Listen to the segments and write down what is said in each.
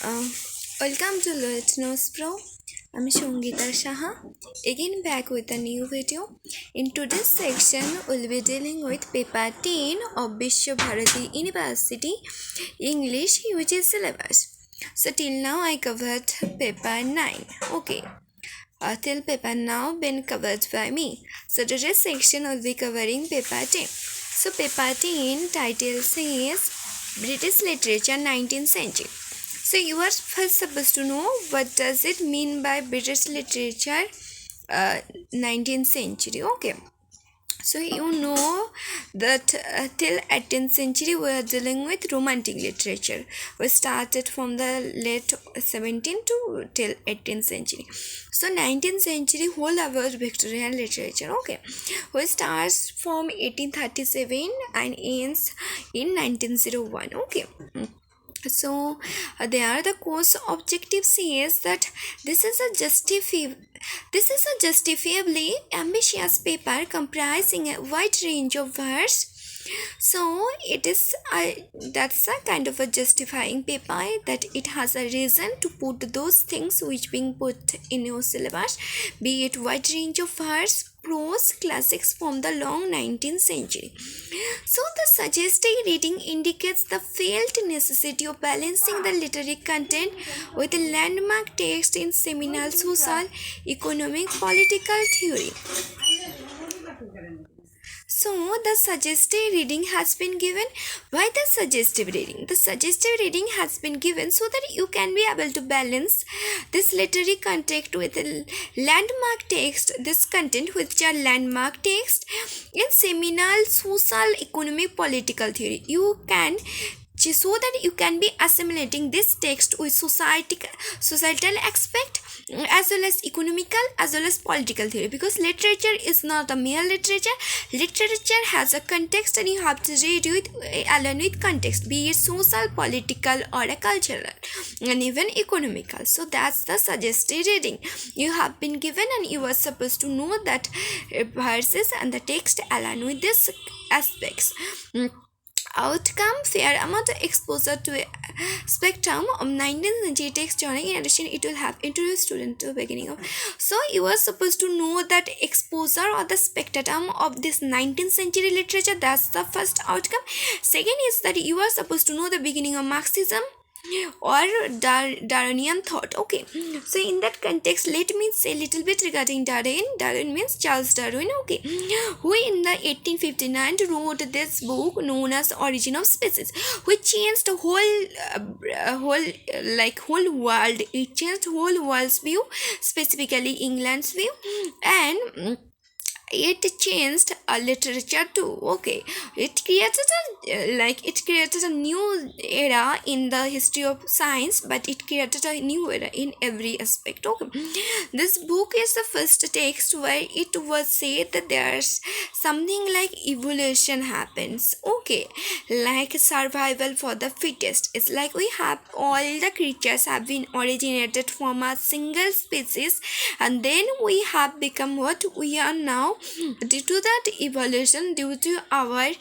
Uh, Welcome to Listeners Pro. I'm Shungita Shaha, again back with a new video. In today's section, we'll be dealing with paper 10 of Visva-Bharati University English, which is syllabus. So till now I covered paper 9. Okay. Till paper now been covered by me. So today's section will be covering paper 10. So paper 10 title says British Literature 19th Century. So you are first supposed to know what does it mean by British literature 19th century. Okay. So you know that till 18th century we are dealing with romantic literature. We started from the late 17th to till 18th century. So 19th century whole about Victorian literature. Okay, we starts from 1837 and ends in 1901. Okay. So there the course objective says that this is a justifiably ambitious paper comprising a wide range of verse. So it is that's a kind of a justifying paper, that it has a reason to put those things which being put in your syllabus, be it wide range of verse, prose, classics from the long 19th century. So the suggested reading indicates the felt necessity of balancing the literary content with a landmark text in seminal social, economic, political theory. So the suggested reading has been given. Why the suggestive reading? The suggestive reading has been given so that you can be able to balance this literary content with a landmark text, this content which are landmark text in seminal social, economic, political theory. You can, so that you can be assimilating this text with societal aspect as well as economical as well as political theory, because literature is not a mere literature has a context and you have to read it along with context, be it social, political or a cultural and even economical. So that's the suggested reading you have been given, and you are supposed to know that verses and the text align with these aspects. Outcome: fair amount of exposure to a spectrum of 19th century text journey. In addition, it will have introduced student to the beginning of. So you are supposed to know that exposure or the spectrum of this 19th century literature. That's the first outcome. Second is that you are supposed to know the beginning of Marxism or Darwinian thought. Okay, so in that context, let me say a little bit regarding Darwin. Darwin means Charles Darwin. Okay, who in the 1859 wrote this book known as Origin of Species, which changed the whole world. It changed whole world's view, specifically England's view, and it changed a literature too. Okay, it created a new era in the history of science, but it created a new era in every aspect. Okay, this book is the first text where it was said that there's something like evolution happens. Okay, like survival for the fittest. It's like we have all the creatures have been originated from a single species, and then we have become what we are now due to that evolution, due to our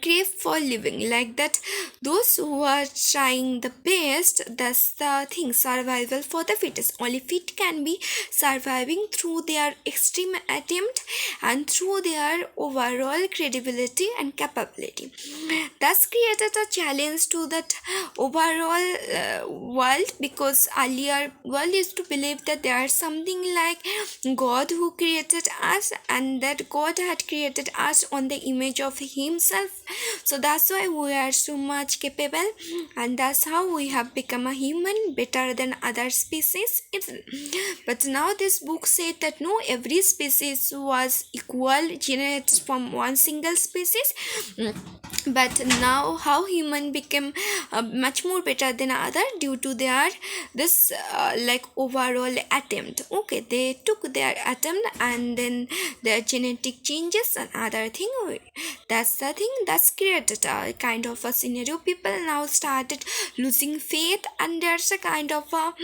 crave for living, like that those who are trying the best, that's the thing, survival for the fittest. Only fit can be surviving through their extreme attempt and through their overall credibility and capability. Thus created a challenge to that overall world, because earlier world used to believe that there is something like God who created us, and that God had created us on the image of himself. So that's why we are so much capable, and that's how we have become a human better than other species. But now this book said that no, every species was equal, generated from one single species. But now how human became much more better than other due to their this overall attempt. Okay, they took their attempt and then their genetic changes and other thing. That's the thing that's created created a kind of a scenario. People now started losing faith, and there's a kind of a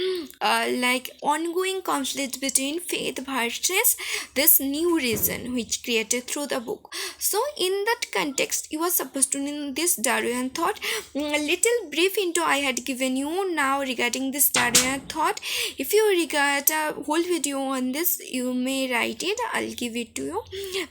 like ongoing conflict between faith versus this new reason which created through the book. So in that context, you were supposed to know this Darwinian thought. A little brief into I had given you now regarding this Darwinian thought. If you regard a whole video on this, you may write it, I'll give it to you,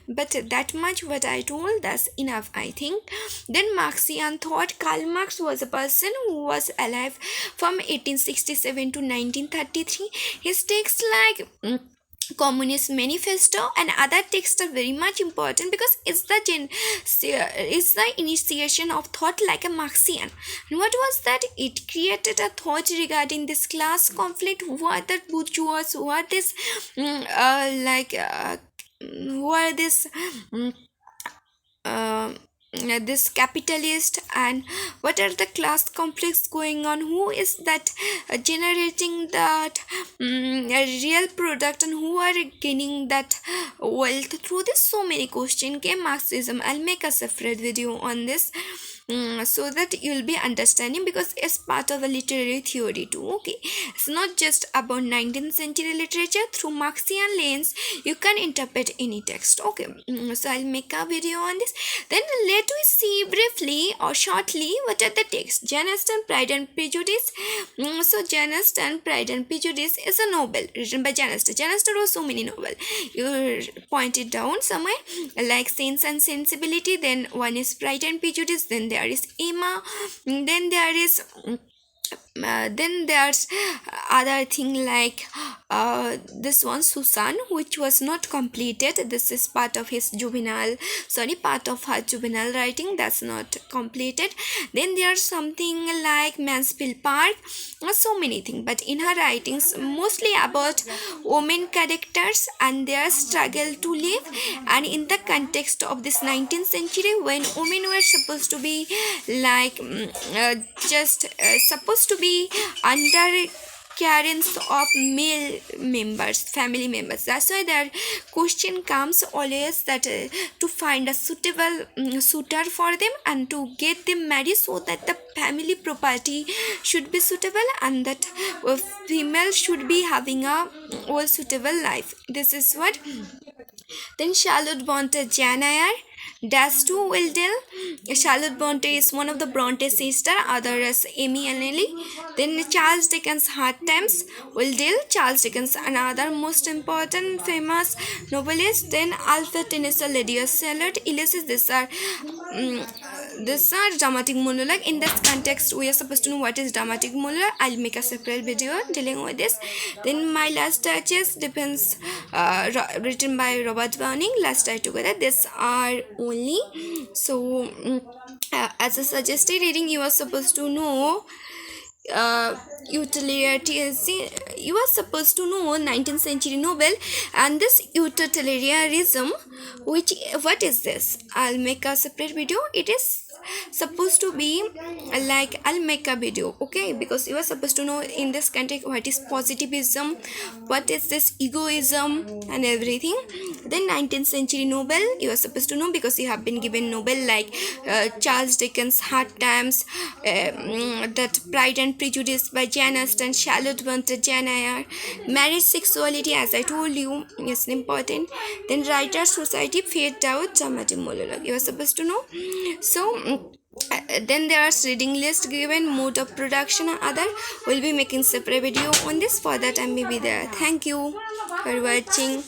but that much what I told, that's enough, I think. Then Marxian thought. Karl Marx was a person who was alive from 1867 to 1933. His texts like Communist Manifesto and other texts are very much important because it's the initiation of thought like a Marxian. And what was that? It created a thought regarding this class conflict. Who are the bourgeois? Who are this who are this this capitalist, and what are the class conflicts going on? Who is that generating that real product, and who are gaining that wealth through this? So many questions came. Marxism, I'll make a separate video on this, so that you'll be understanding, because it's part of a literary theory too. Okay, it's not just about 19th century literature. Through Marxian lens you can interpret any text. Okay, so I'll make a video on this. Then let us see briefly or shortly what are the texts. Jane Austen, Pride and Prejudice. So Jane Austen, Pride and Prejudice is a novel written by Jane Austen. Jane Austen wrote so many novels. You point it down somewhere, like Sense and Sensibility. Then one is Pride and Prejudice. Then there is Emma. Then there is then there's other thing like this one Susan, which was not completed. This is part of his part of her juvenile writing, that's not completed. Then there's something like Mansfield Park, so many things, but in her writings mostly about women characters and their struggle to live, and in the context of this 19th century when women were supposed to be like just supposed to be under carence of male members, family members. That's why their question comes always that to find a suitable suitor for them and to get them married, so that the family property should be suitable and that female should be having a well suitable life. This is what. Then Charlotte Bronte, Jane Eyre, Dash to Wildell. Charlotte Bronte is one of the Bronte sisters, other as Amy and Ellie. Then Charles Dickens, Hard Times, Wildell. Charles Dickens, another most important famous novelist. Then Alfred Tennyson, Lady of Shalott, Ulysses. These are dramatic monologue. In this context, we are supposed to know what is dramatic monologue. I'll make a separate video dealing with this. Then My Last Touches depends, written by Robert Browning. Last Touch Together. These are only. So, as a suggested reading, you are supposed to know utilitarianism. You are supposed to know 19th century novel and this utilitarianism. What is this? I'll make a separate video. It is supposed to be like, I'll make a video, okay, because you are supposed to know in this context what is positivism, what is this egoism and everything. Then 19th century novel you are supposed to know because you have been given novel like Charles Dickens, Hard Times, that Pride and Prejudice by Jane Austen, Charlotte Bronte, Jane Eyre. Marriage, sexuality, as I told you, is important. Then Writers' Society, Fade Out, dramatic monologue you are supposed to know. So then there are reading list given, mode of production and other. Will be making separate video on this. For that I may be there. Thank you for watching.